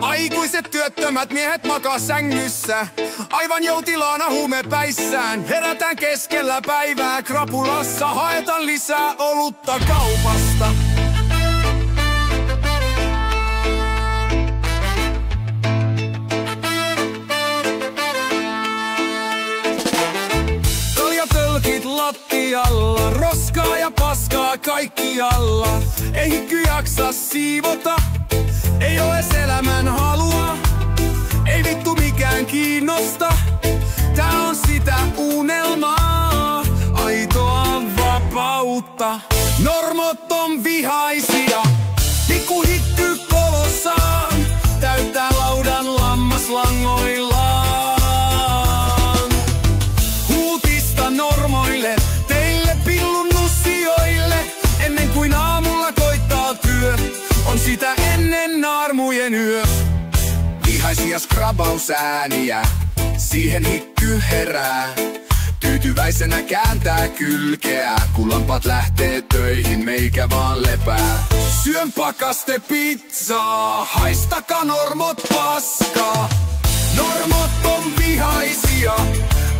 Aikuiset työttömät miehet makaa sängyssä, aivan joutilaana huumepäissään. Herätään keskellä päivää krapulassa, haetaan lisää olutta kaupasta. Kaljatölkit lattialla, roskaa ja paskaa kaikkialla. Ei hikky jaksa siivota, ei oo ees elämän halua, ei vittu mikään kiinnosta. Tää on sitä unelmaa, aitoa vapautta. Normot on vihaisia, pikku hikky kolossaan, täyttää laudan lammaslangoillaan. Huutista normoille, teille pillun nussioille, ennen kuin aamulla koittaa työ, on sitä ennen naarmujen yö. Vihaisia skrabausääniä, siihen hikky herää. Tyytyväisenä kääntää kylkeä, kun lampat lähtee töihin, meikä vaan lepää. Syön pakaste pizzaa, haistakaa normot paskaa. Normot on vihaisia,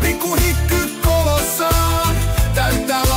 pikku hikky kolossaan, täyttää